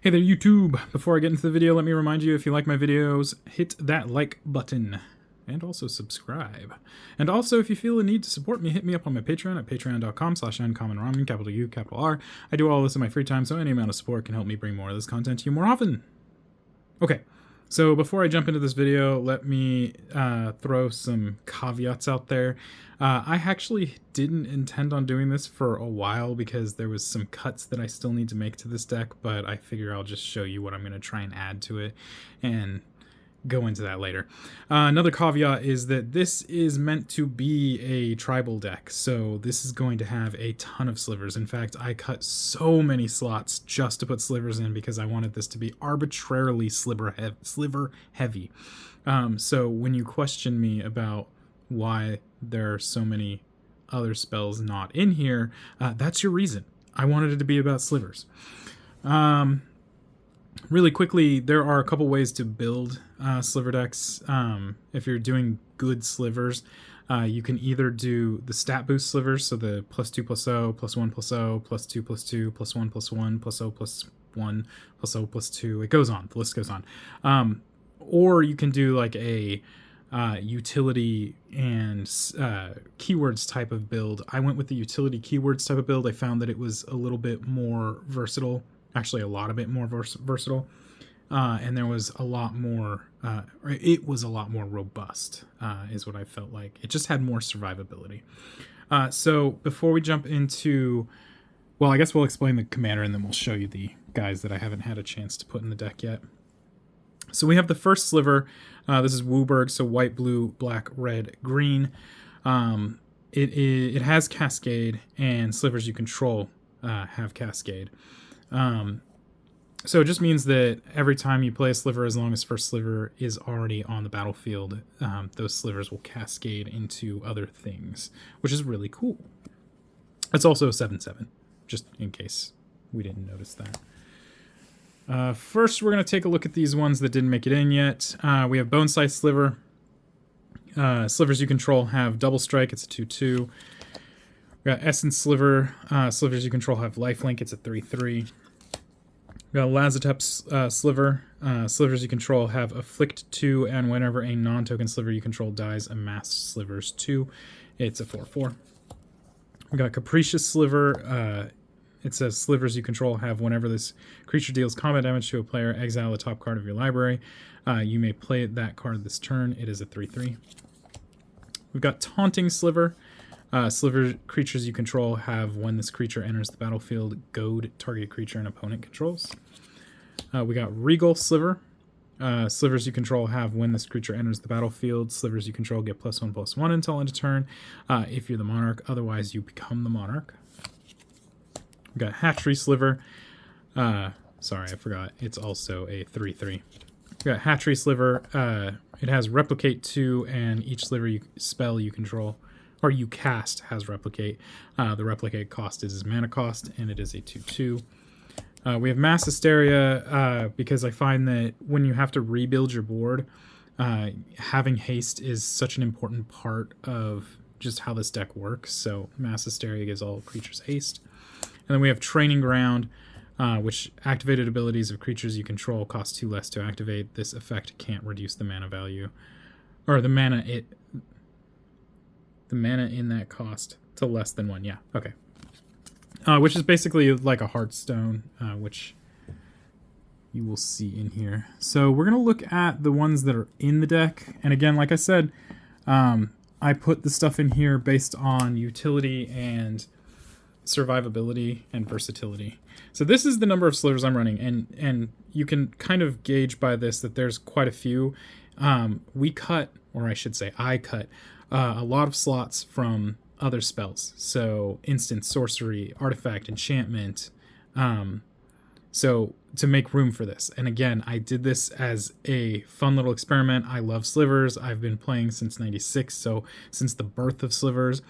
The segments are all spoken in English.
Hey there, YouTube! Before I get into the video, let me remind you, if you like my videos, hit that like button. And also subscribe. And also, if you feel the need to support me, hit me up on my Patreon at patreon.com/uncommonramen, capital U, capital R. I do all this in my free time, so any amount of support can help me bring more of this content to you more often. Okay, so before I jump into this video, let me throw some caveats out there. I actually didn't intend on doing this for a while because there was some cuts that I still need to make to this deck, but I figure I'll just show you what I'm going to try and add to it and go into that later. Another caveat is that this is meant to be a tribal deck, so this is going to have a ton of slivers. In fact, I cut so many slots just to put slivers in because I wanted this to be arbitrarily sliver heavy. So when you question me about why there are so many other spells not in here, that's your reason. I wanted it to be about slivers. Really quickly, there are a couple ways to build sliver decks. If you're doing good slivers, you can either do the stat boost slivers, so the +2/+0, +1/+0, +2/+2, +1/+1, +0/+1, +0/+2. It goes on. The list goes on. Or you can do like a utility and keywords type of build. I went with the utility keywords type of build. I found that it was a little bit more versatile. Actually, a lot of it more versatile, and there was a lot more. It was a lot more robust, is what I felt like. It just had more survivability. So before we jump into, well, I guess we'll explain the commander and then we'll show you the guys that I haven't had a chance to put in the deck yet. So we have the first sliver. This is Wooburg, so white, blue, black, red, green. It has Cascade, and slivers you control have Cascade. So it just means that every time you play a sliver, as long as first sliver is already on the battlefield, those slivers will cascade into other things, which is really cool. It's also a 7/7, just in case we didn't notice that. First, we're going to take a look at these ones that didn't make it in yet. We have Bone Scythe Sliver. Slivers you control have Double Strike. It's a 2/2. We got Essence Sliver. Slivers you control have Lifelink. It's a 3/3. We got Lazotep Sliver. Slivers you control have Afflict 2, and whenever a non-token sliver you control dies, amass slivers 2. It's a 4/4. We got Capricious Sliver. It says slivers you control have whenever this creature deals combat damage to a player, exile the top card of your library. You may play that card this turn. It is a 3/3. We've got Taunting Sliver. Sliver creatures you control have, when this creature enters the battlefield, goad target creature and opponent controls. We got Regal Sliver. Slivers you control have, when this creature enters the battlefield, slivers you control get +1/+1 until end of turn. If you're the monarch, otherwise you become the monarch. We got Hatchery Sliver. Sorry, I forgot. It's also a 3/3. We got Hatchery Sliver. It has Replicate 2, and each sliver spell you control or you cast has Replicate. The Replicate cost is his mana cost, and it is a 2/2. We have Mass Hysteria, because I find that when you have to rebuild your board, having haste is such an important part of just how this deck works. So Mass Hysteria gives all creatures haste. And then we have Training Ground, which activated abilities of creatures you control cost 2 less to activate. This effect can't reduce the mana value, or the mana in that cost to less than 1. Yeah, okay. Which is basically like a Hearthstone, which you will see in here. So we're going to look at the ones that are in the deck. And again, like I said, I put the stuff in here based on utility and survivability and versatility. So this is the number of slivers I'm running, and you can kind of gauge by this that there's quite a few. We cut, or I should say I cut, a lot of slots from other spells. So instant, sorcery, artifact, enchantment. So to make room for this. And again, I did this as a fun little experiment. I love slivers. I've been playing since 96, so since the birth of slivers.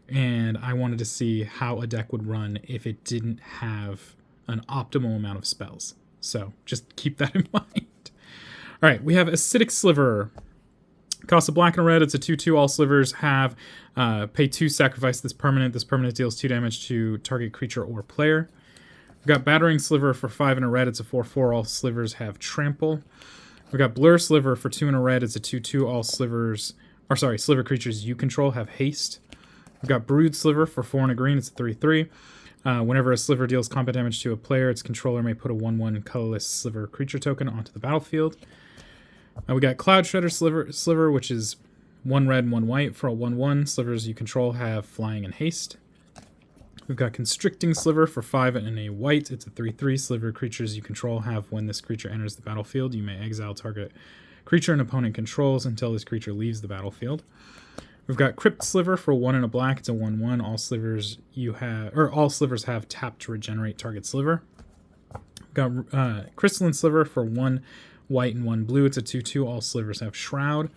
And I wanted to see how a deck would run if it didn't have an optimal amount of spells. So just keep that in mind. All right, we have Acidic Sliver. Costs a black and a red. It's a 2/2. All slivers have pay 2, sacrifice this permanent. This permanent deals 2 damage to target creature or player. We got Battering Sliver for 5 and a red. It's a 4/4. All slivers have trample. We got Blur Sliver for 2 and a red. It's a 2/2. All slivers, or sorry, sliver creatures you control have haste. We've got Brood Sliver for 4 and a green. It's a 3/3. Whenever a sliver deals combat damage to a player, its controller may put a 1/1 colorless sliver creature token onto the battlefield. We got Cloud Shredder Sliver, which is 1 red and 1 white. For a 1/1, slivers you control have flying and haste. We've got Constricting Sliver for 5 and a white. It's a 3/3. Sliver creatures you control have, when this creature enters the battlefield, you may exile target creature an opponent controls until this creature leaves the battlefield. We've got Crypt Sliver for 1 and a black. It's a 1/1. All slivers have tap to regenerate target sliver. We've got Crystalline Sliver for 1 white and 1 blue. It's a 2/2. All slivers have Shroud.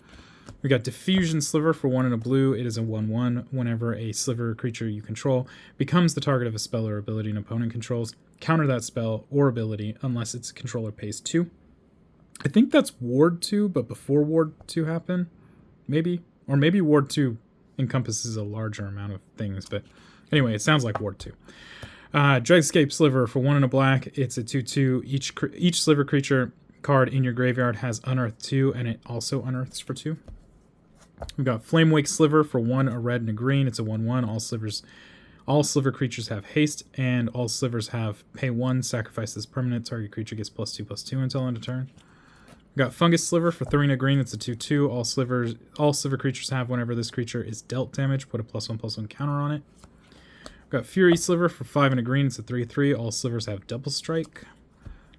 We got Diffusion Sliver for 1 and a blue. It is a 1/1. Whenever a sliver creature you control becomes the target of a spell or ability an opponent controls, counter that spell or ability unless its controller pays 2. I think that's Ward 2, but before Ward 2 happened, maybe. Or maybe Ward 2 encompasses a larger amount of things, but anyway, it sounds like Ward 2. Dregscape Sliver for 1 and a black. It's a 2/2. Each sliver creature card in your graveyard has Unearth 2, and it also unearths for 2. We've got Flamewake Sliver for 1, a red and a green. It's a 1/1. All sliver creatures have haste, and all slivers have pay 1, sacrifice this permanent. Target creature gets +2/+2 until end of turn. We've got Fungus Sliver for 3 and a green. It's a 2/2. All sliver creatures have, whenever this creature is dealt damage, put a +1/+1 counter on it. We've got Fury Sliver for 5 and a green. It's a 3/3. All slivers have double strike.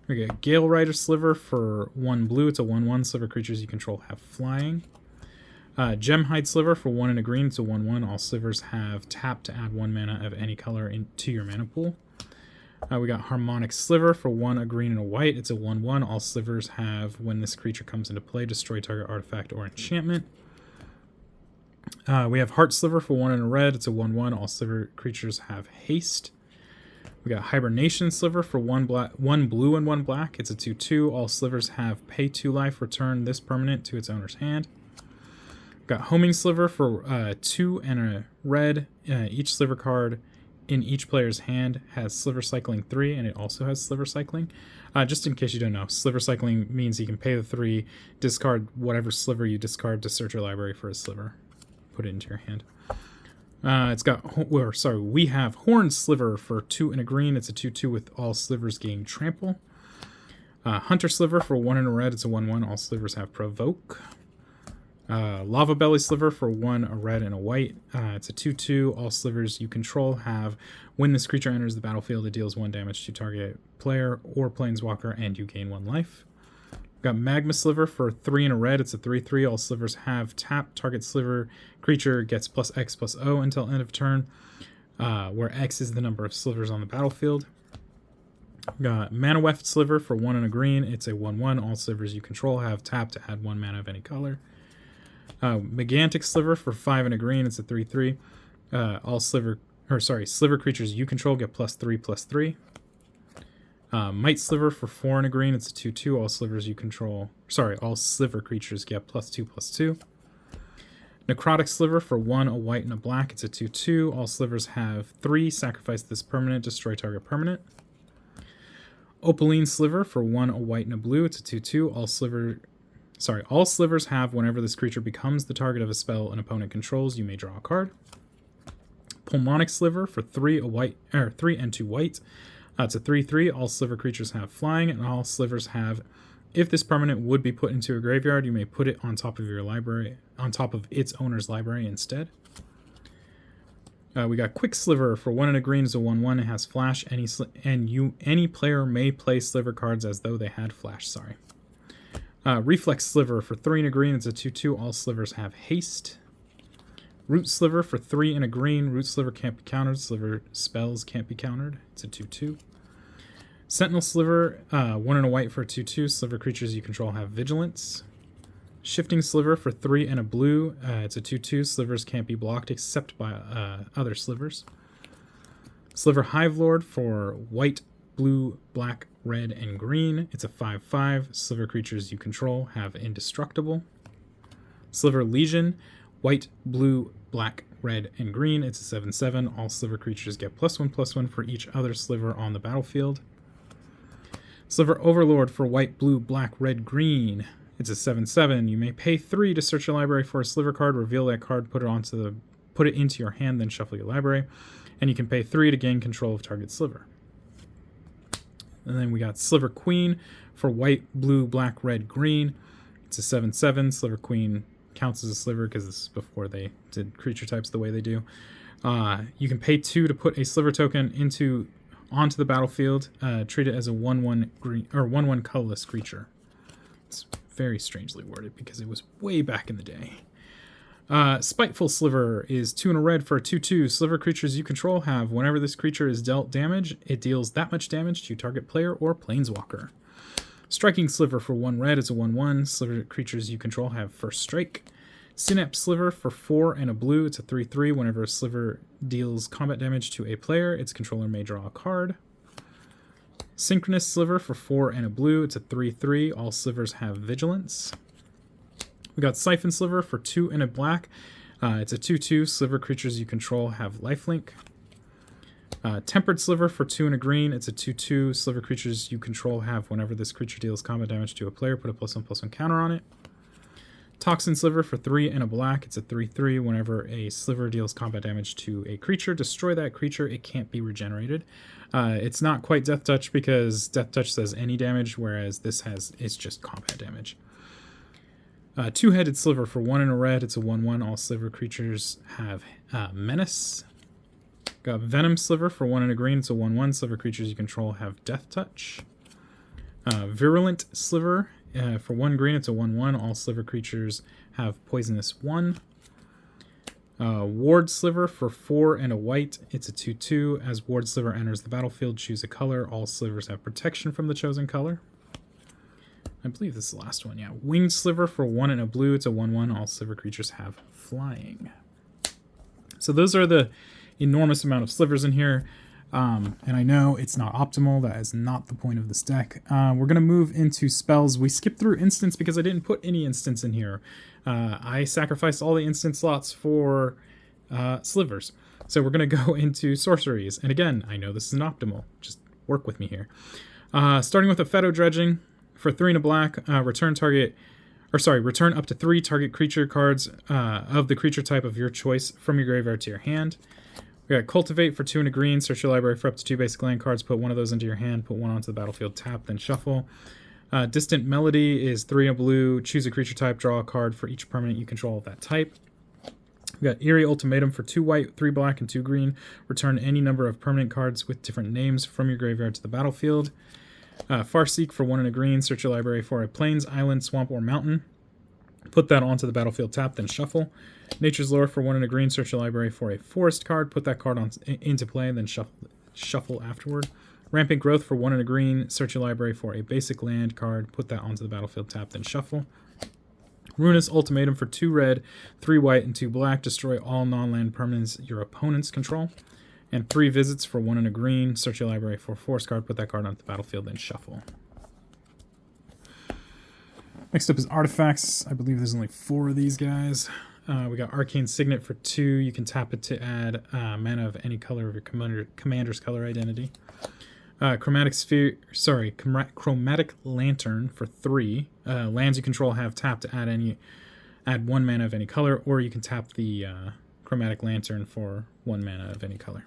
We got Gale Rider Sliver for 1 blue. It's a 1/1. Sliver creatures you control have flying. Gemhide Sliver for 1 and a green. It's a 1/1. All slivers have tap to add 1 mana of any color into your mana pool. We got Harmonic Sliver for 1, a green and a white. It's a 1/1. All slivers have, when this creature comes into play, destroy target artifact or enchantment. We have Heart Sliver for 1 and a red. It's a 1/1. All sliver creatures have haste. We got Hibernation Sliver for 1 blue and 1 black. It's a 2/2. All slivers have pay 2 life. Return this permanent to its owner's hand. We got Homing Sliver for 2 and a red. Each sliver card in each player's hand has Sliver Cycling 3, and it also has Sliver Cycling. Just in case you don't know, Sliver Cycling means you can pay the 3, discard whatever sliver you discard to search your library for a sliver. Put it into your hand. We have Horned Sliver for 2 and a green. It's a 2/2 with all slivers gain trample. Hunter Sliver for 1 and a red. It's a 1/1. All slivers have provoke. Lava Belly Sliver for 1, a red and a white. It's a 2/2. All slivers you control have, when this creature enters the battlefield, it deals 1 damage to target player or planeswalker, and you gain 1 life. We've got Magma Sliver for 3 and a red. It's a 3/3. All slivers have tap. Target sliver creature gets +X/+O until end of turn, where X is the number of slivers on the battlefield. We've got Mana Weft Sliver for 1 and a green. It's a 1/1. All slivers you control have tap to add 1 mana of any color. Megantic Sliver for 5 and a green. It's a 3/3. Sliver creatures you control get +3/+3. Might Sliver for 4 and a green. It's a 2/2. All sliver creatures get +2/+2. Necrotic Sliver for 1, a white and a black. It's a 2/2. All slivers have 3. Sacrifice this permanent. Destroy target permanent. Opaline Sliver for 1, a white and a blue. It's a 2/2. All slivers have, whenever this creature becomes the target of a spell an opponent controls, you may draw a card. Pulmonic Sliver for 3 and 2 white. It's a 3/3. All sliver creatures have flying, and all slivers have, if this permanent would be put into a graveyard, you may put it on top of your library, on top of its owner's library instead. We got Quick Sliver for 1 and a green. Is a 1/1. It has flash. Any player may play sliver cards as though they had flash. Reflex Sliver for 3 and a green. It's a 2/2. All slivers have haste. Root Sliver for 3 and a green. Root Sliver can't be countered. Sliver spells can't be countered. It's a 2/2. Sentinel Sliver, 1 and a white for a 2/2. Sliver creatures you control have vigilance. Shifting Sliver for 3 and a blue. It's a 2/2. Slivers can't be blocked except by other slivers. Sliver Hive Lord for white, blue, black, red, and green. It's a 5/5. Sliver creatures you control have indestructible. Sliver Legion, white, blue, black, red, and green. It's a 7/7. All sliver creatures get +1/+1 for each other sliver on the battlefield. Sliver Overlord for white, blue, black, red, green. It's a 7/7. You may pay 3 to search your library for a Sliver card, reveal that card, put it into your hand, then shuffle your library. And you can pay 3 to gain control of target Sliver. And then we got Sliver Queen for white, blue, black, red, green. It's a 7/7. Sliver Queen counts as a Sliver because this is before they did creature types the way they do. You can pay 2 to put a Sliver token onto the battlefield. Treat it as a 1/1 green or 1/1 colorless creature. It's very strangely worded because it was way back in the day. Spiteful Sliver is 2 and a red for a 2/2. Sliver creatures you control have, whenever this creature is dealt damage, it deals that much damage to target player or planeswalker. Striking Sliver for 1 red is a 1/1. Sliver creatures you control have first strike. Synapse Sliver for 4 and a blue, it's a 3/3. Whenever a Sliver deals combat damage to a player, its controller may draw a card. Synchronous Sliver for 4 and a blue, it's a 3/3. All Slivers have vigilance. We got Siphon Sliver for 2 and a black. It's a 2/2. Sliver creatures you control have lifelink. Tempered Sliver for 2 and a green. It's a 2/2. Sliver creatures you control have, whenever this creature deals combat damage to a player, put a +1/+1 counter on it. Toxin Sliver for 3 and a black. It's a 3/3. Whenever a Sliver deals combat damage to a creature, destroy that creature. It can't be regenerated. It's not quite Death Touch because Death Touch says any damage, whereas it's just combat damage. Two-Headed Sliver for 1 and a red. It's a 1/1. All Sliver creatures have Menace. Got Venom Sliver for 1 and a green. It's a 1/1. Sliver creatures you control have Death Touch. Virulent Sliver for 1 green. It's a 1/1. All Sliver creatures have Poisonous 1. Ward Sliver for 4 and a white. It's a 2/2. As Ward Sliver enters the battlefield, choose a color. All Slivers have protection from the chosen color. I believe this is the last one, yeah. Winged Sliver for 1 and a blue. It's a 1/1. All Sliver creatures have flying. So those are the enormous amount of Slivers in here. And I know it's not optimal. That is not the point of this deck. We're going to move into spells. We skipped through instants because I didn't put any instants in here. I sacrificed all the instant slots for Slivers. So we're going to go into sorceries. And again, I know this isn't optimal. Just work with me here. Starting with a Feto Dredging. For 3 and a black, return up to 3 target creature cards of the creature type of your choice from your graveyard to your hand. We got Cultivate for 2 and a green. Search your library for up to 2 basic land cards. Put 1 of those into your hand. Put 1 onto the battlefield. Tap, then shuffle. Distant Melody is 3 and a blue. Choose a creature type. Draw a card for each permanent you control of that type. We got Eerie Ultimatum for 2 white, 3 black, and 2 green. Return any number of permanent cards with different names from your graveyard to the battlefield. Farseek for 1 and a green. Search your library for a plains, island, swamp, or mountain. Put that onto the battlefield, tap, then shuffle. Nature's Lore for 1 and a green. Search your library for a forest card. Put that card into play, then shuffle afterward. Rampant Growth for 1 and a green. Search your library for a basic land card. Put that onto the battlefield, tap, then shuffle. Ruinous Ultimatum for 2 red, 3 white, and 2 black. Destroy all non-land permanents your opponents control. And 3 visits for 1 and a green. Search your library for a forest card. Put that card onto the battlefield, then shuffle. Next up is artifacts. I believe there's only 4 of these guys. We got Arcane Signet for 2. You can tap it to add mana of any color of your commander's color identity. Chromatic Lantern for 3. Lands you control have tap to add 1 mana of any color, or you can tap the Chromatic Lantern for 1 mana of any color.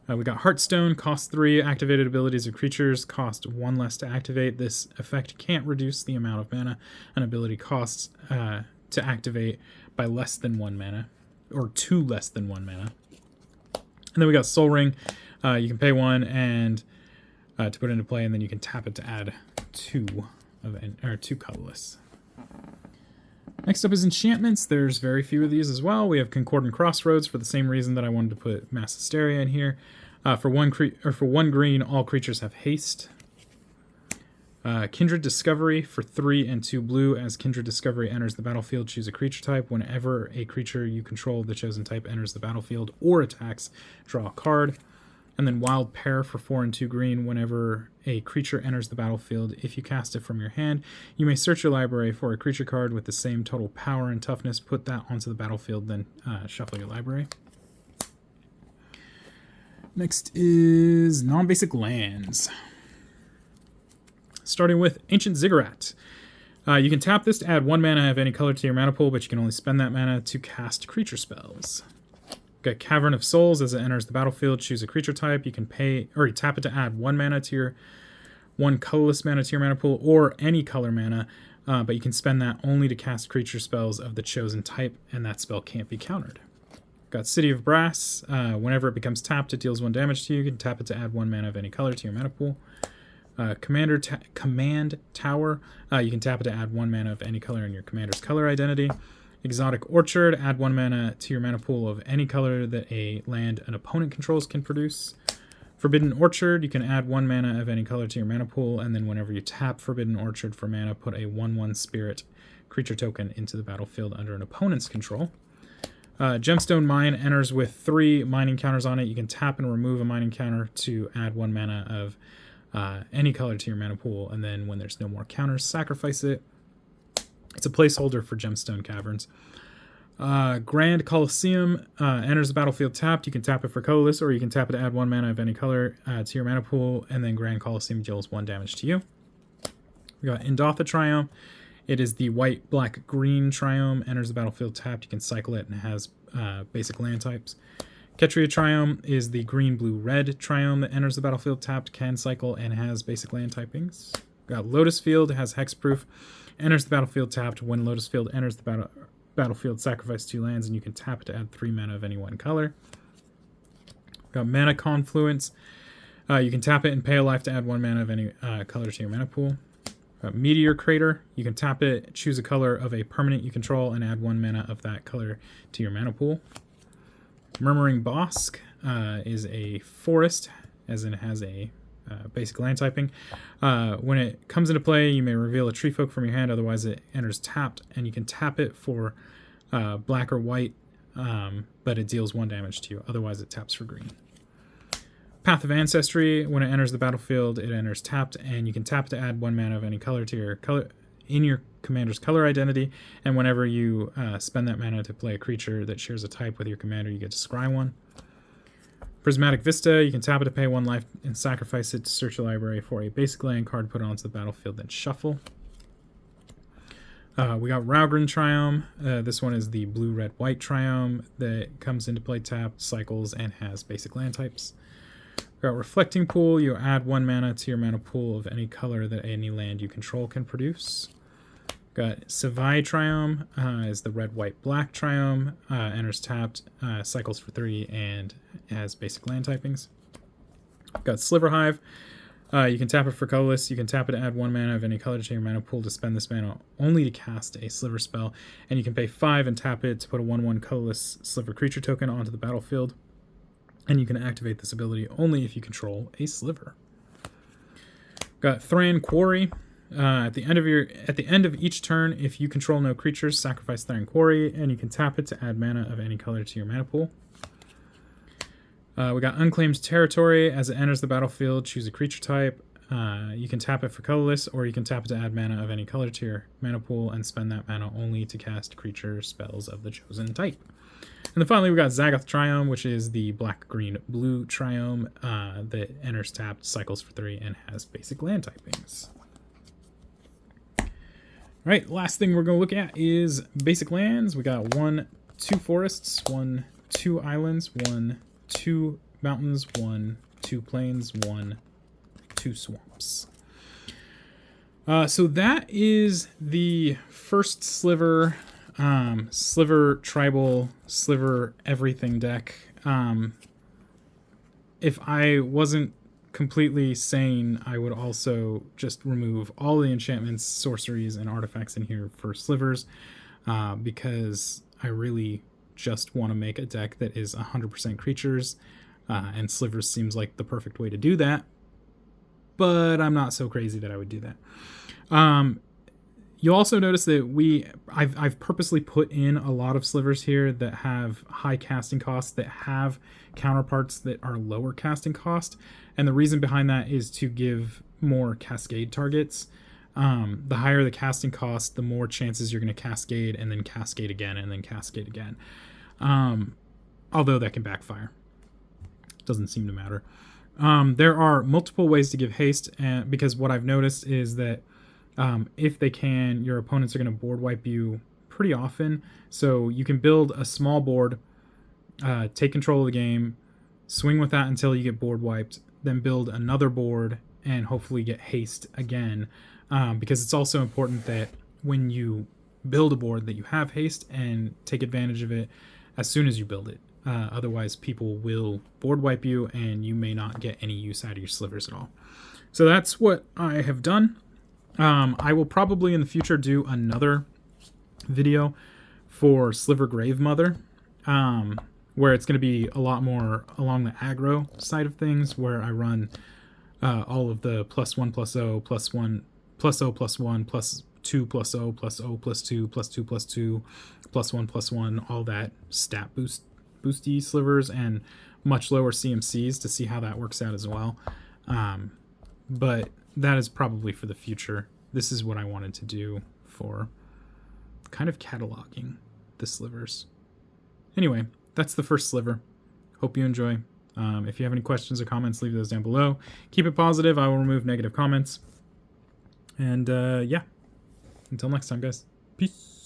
We got Heartstone, cost 3. Activated abilities of creatures cost 1 less to activate. This effect can't reduce the amount of mana an ability costs to activate by less than 1 mana, or 2 less than 1 mana. And then we got Soul Ring. You can pay 1 and to put it into play, and then you can tap it to add 2 colorless. Next up is enchantments. There's very few of these as well. We have Concordant Crossroads for the same reason that I wanted to put Mass Hysteria in here. For 1 green, all creatures have haste. Kindred Discovery for 3 and 2 blue. As Kindred Discovery enters the battlefield, choose a creature type. Whenever a creature you control of the chosen type enters the battlefield or attacks, draw a card. And then Wild Pear for 4 and 2 green. Whenever a creature enters the battlefield, if you cast it from your hand, you may search your library for a creature card with the same total power and toughness. Put that onto the battlefield, then shuffle your library. Next is non-basic lands. starting with Ancient Ziggurat. You can tap this to add 1 mana of any color to your mana pool, but you can only spend that mana to cast creature spells. Got Cavern of Souls. As it enters the battlefield, choose a creature type. You can pay, or you tap it to add 1 mana to your 1 colorless mana to your mana pool, or any color mana, but you can spend that only to cast creature spells of the chosen type, and that spell can't be countered. Got City of Brass. Whenever it becomes tapped, it deals 1 damage to you. You can tap it to add 1 mana of any color to your mana pool. Command Tower. You can tap it to add 1 mana of any color in your commander's color identity. Exotic Orchard. Add 1 mana to your mana pool of any color that a land an opponent controls can produce. Forbidden Orchard. You can add 1 mana of any color to your mana pool, and then whenever you tap Forbidden Orchard for mana, put a 1/1 spirit creature token into the battlefield under an opponent's control. Gemstone Mine enters with 3 mining counters on it. You can tap and remove a mining counter to add 1 mana of any color to your mana pool, and then when there's no more counters, sacrifice it. It's a placeholder for Gemstone Caverns. Grand Colosseum enters the battlefield tapped. You can tap it for colorless, or you can tap it to add 1 mana of any color to your mana pool, and then Grand Colosseum deals 1 damage to you. We got Indotha Triome. It is the white, black, green Triome. Enters the battlefield tapped. You can cycle it and it has basic land types. Ketria Triome is the green, blue, red Triome that enters the battlefield tapped, can cycle, and has basic land typings. We got Lotus Field. It has hexproof. Enters the battlefield tapped. When Lotus Field enters the battlefield, sacrifice 2 lands, and you can tap it to add 3 mana of any 1 color. We got Mana Confluence. You can tap it and pay a life to add 1 mana of any color to your mana pool. Meteor Crater. You can tap it, choose a color of a permanent you control, and add 1 mana of that color to your mana pool. Murmuring Bosk is a forest, as in it has a basic land typing. When it comes into play, you may reveal a tree folk from your hand, otherwise it enters tapped, and you can tap it for black or white, but it deals 1 damage to you, otherwise it taps for green. Path of Ancestry. When it enters the battlefield, it enters tapped, and you can tap to add 1 mana of any color to your color in your commander's color identity, and whenever you spend that mana to play a creature that shares a type with your commander, you get to scry 1. Prismatic Vista. You can tap it to pay 1 life and sacrifice it to search your library for a basic land card, put it onto the battlefield, then shuffle. We got Raugrin Triome. This one is the blue, red, white Triome that comes into play tapped, cycles, and has basic land types. We got Reflecting Pool. You add 1 mana to your mana pool of any color that any land you control can produce. Got Savai Triome. Is the red, white, black Triome. Enters tapped, cycles for 3, and has basic land typings. Got Sliver Hive. You can tap it for colorless. You can tap it to add 1 mana of any color to your mana pool to spend this mana only to cast a Sliver spell, and you can pay 5 and tap it to put a 1/1 colorless Sliver creature token onto the battlefield. And you can activate this ability only if you control a Sliver. Got Thran Quarry. At the end of each turn, if you control no creatures, sacrifice Thran Quarry, and you can tap it to add mana of any color to your mana pool. We got Unclaimed Territory. As it enters the battlefield, choose a creature type. You can tap it for colorless, or you can tap it to add mana of any color to your mana pool and spend that mana only to cast creature spells of the chosen type. And then finally, we got Zagoth Triome, which is the black, green, blue Triome that enters tapped, cycles for 3, and has basic land typings. All right, last thing we're going to look at is basic lands. We got 1, 2 forests, 1, 2 islands, 1, 2 mountains, 1, 2 plains, 1, 2 swamps. So that is the first Sliver tribal, Sliver everything deck. If I wasn't completely sane, I would also just remove all the enchantments, sorceries, and artifacts in here for Slivers, because I really just want to make a deck that is 100% creatures, and Slivers seems like the perfect way to do that, but I'm not so crazy that I would do that. You'll also notice that I've purposely put in a lot of Slivers here that have high casting costs, that have counterparts that are lower casting cost, and the reason behind that is to give more cascade targets. The higher the casting cost, the more chances you're going to cascade, and then cascade again, and then cascade again. Although that can backfire. Doesn't seem to matter. There are multiple ways to give haste, because what I've noticed is that if they can, your opponents are going to board wipe you pretty often. So you can build a small board, take control of the game, swing with that until you get board wiped, then build another board and hopefully get haste again. Because it's also important that when you build a board that you have haste and take advantage of it as soon as you build it. Otherwise, people will board wipe you and you may not get any use out of your slivers at all. So that's what I have done. I will probably in the future do another video for Sliver Grave Mother, where it's going to be a lot more along the aggro side of things, where I run all of the +1+0, +1, +0, +1, +2, +0, +0, +2, +2, +2, +1, all that stat boosty slivers and much lower CMCs to see how that works out as well. But that is probably for the future. This is what I wanted to do for kind of cataloging the slivers. Anyway, that's the first sliver. Hope you enjoy. If you have any questions or comments, leave those down below. Keep it positive. I will remove negative comments. And yeah, until next time, guys. Peace.